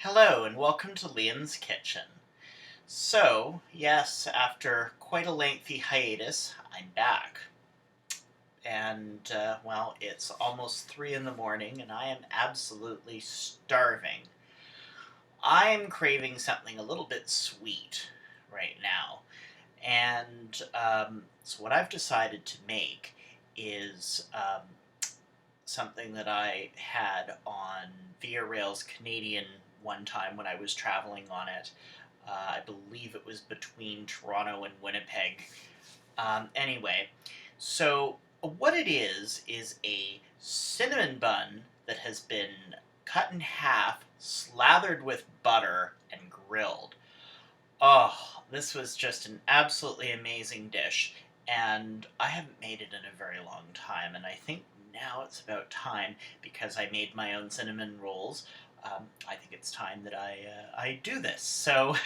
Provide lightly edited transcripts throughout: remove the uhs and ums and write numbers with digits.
Hello and welcome to Liam's Kitchen. So, yes, after quite a lengthy hiatus, I'm back. And, well, it's almost 3 in the morning and I am absolutely starving. I'm craving something a little bit sweet right now. And so what I've decided to make is something that I had on Via Rail's Canadian one time when I was traveling on it. I believe it was between Toronto and Winnipeg. Anyway, so what it is a cinnamon bun that has been cut in half, slathered with butter, and grilled. Oh, this was just an absolutely amazing dish, and I haven't made it in a very long time, and I think now it's about time because I made my own cinnamon rolls. I think it's time that I do this. So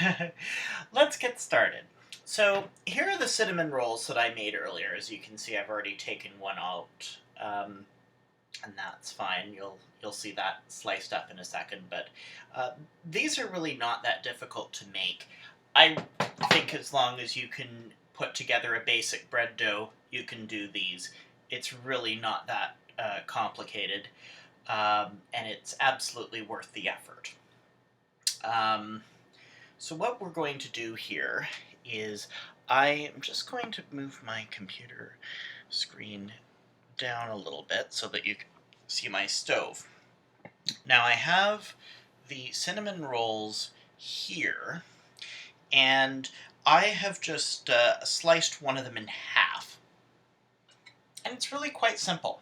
let's get started. So here are the cinnamon rolls that I made earlier. As you can see, I've already taken one out, and that's fine. You'll see that sliced up in a second. But these are really not that difficult to make. I think as long as you can put together a basic bread dough, you can do these. It's really not that complicated, and it's absolutely worth the effort. So what we're going to do here is I am just going to move my computer screen down a little bit so that you can see my stove. Now I have the cinnamon rolls here, and I have just sliced one of them in half. And it's really quite simple.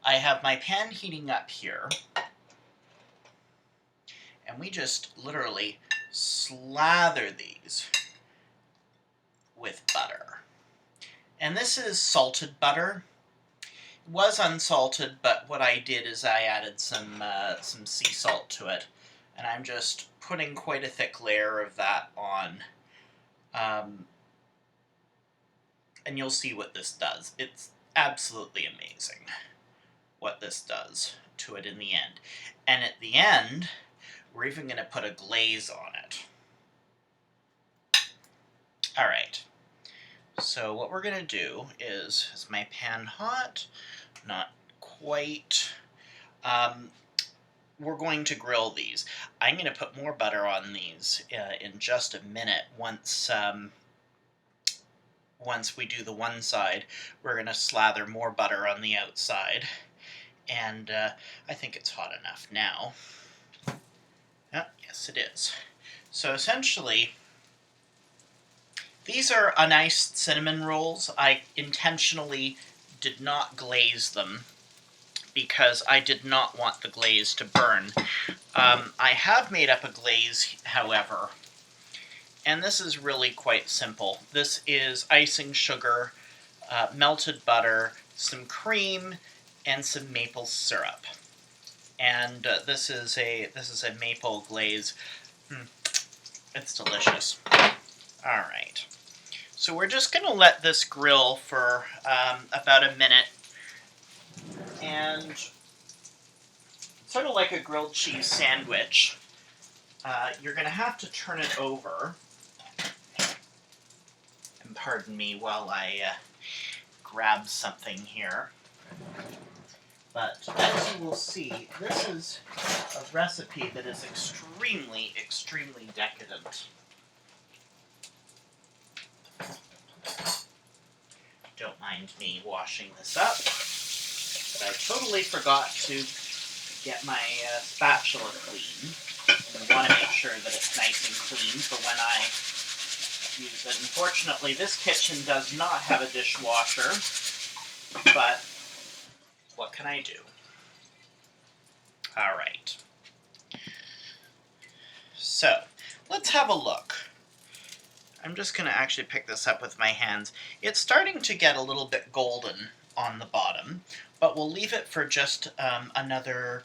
I have my pan heating up here, and we just literally slather these with butter. And this is salted butter. It was unsalted, but what I did is I added some sea salt to it, and I'm just putting quite a thick layer of that on. And you'll see what this does. It's absolutely amazing what this does to it in the end. And at the end, we're even going to put a glaze on it. All right. So what we're going to do is my pan hot? Not quite. We're going to grill these. I'm going to put more butter on these in just a minute. Once we do the one side, we're going to slather more butter on the outside. And I think it's hot enough now. Yes, it is. So essentially, these are uniced cinnamon rolls. I intentionally did not glaze them because I did not want the glaze to burn. I have made up a glaze, however, and this is really quite simple. This is icing sugar, melted butter, some cream, and some maple syrup. And this is a maple glaze. It's delicious. All right. So we're just going to let this grill for about a minute. And sort of like a grilled cheese sandwich, you're going to have to turn it over. And pardon me while I grab something here. But as you will see, this is a recipe that is extremely, extremely decadent. Don't mind me washing this up, but I totally forgot to get my spatula clean. I want to make sure that it's nice and clean for when I use it. Unfortunately, this kitchen does not have a dishwasher, but what can I do? All right. So, let's have a look. I'm just going to actually pick this up with my hands. It's starting to get a little bit golden on the bottom, but we'll leave it for just another,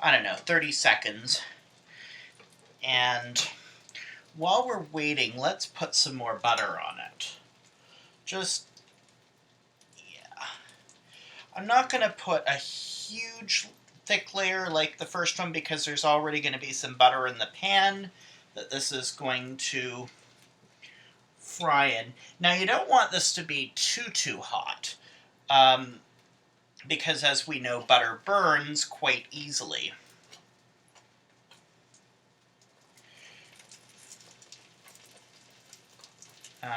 30 seconds. And while we're waiting, let's put some more butter on it. I'm not going to put a huge thick layer like the first one because there's already going to be some butter in the pan that this is going to fry in. Now you don't want this to be too hot because as we know, butter burns quite easily.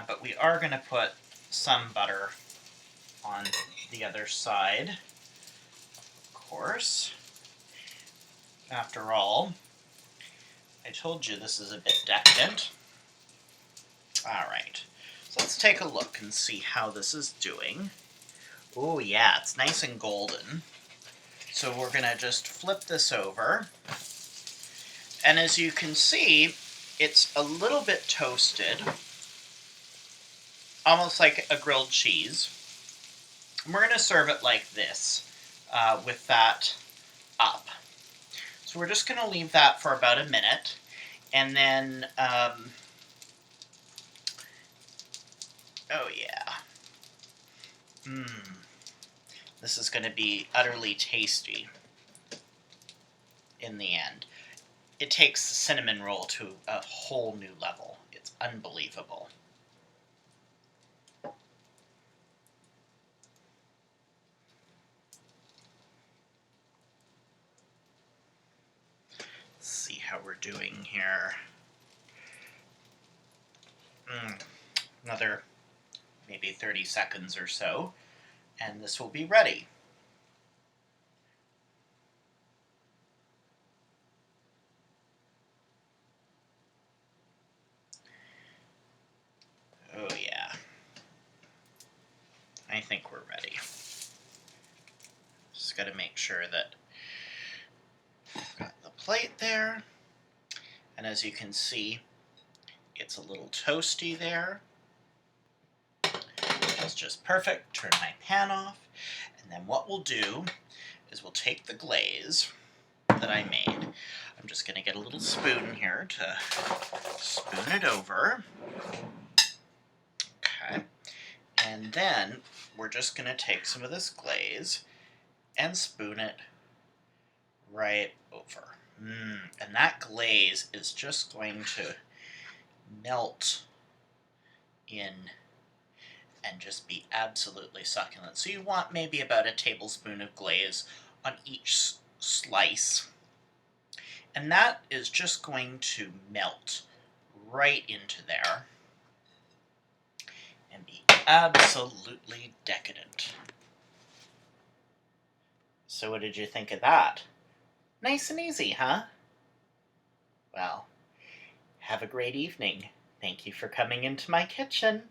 But we are going to put some butter on the other side, of course. After all, I told you this is a bit decadent. Alright, so let's take a look and see how this is doing. Oh yeah, it's nice and golden. So we're going to just flip this over. And as you can see, it's a little bit toasted, almost like a grilled cheese. And we're going to serve it like this, with that up. So we're just going to leave that for about a minute, and then, oh yeah. This is going to be utterly tasty in the end. It takes the cinnamon roll to a whole new level. It's unbelievable. Let's see how we're doing here. Another maybe 30 seconds or so, and this will be ready. Oh yeah. I think we're ready. Just got to make sure that I've got the plate there. And as you can see, it's a little toasty there. That's just perfect. Turn my pan off. And then what we'll do is we'll take the glaze that I made. I'm just going to get a little spoon here to spoon it over. Okay. And then we're just going to take some of this glaze and spoon it right over. And that glaze is just going to melt in and just be absolutely succulent. So you want maybe about a tablespoon of glaze on each slice. And that is just going to melt right into there and be absolutely decadent. So what did you think of that? Nice and easy, huh? Well, have a great evening. Thank you for coming into my kitchen.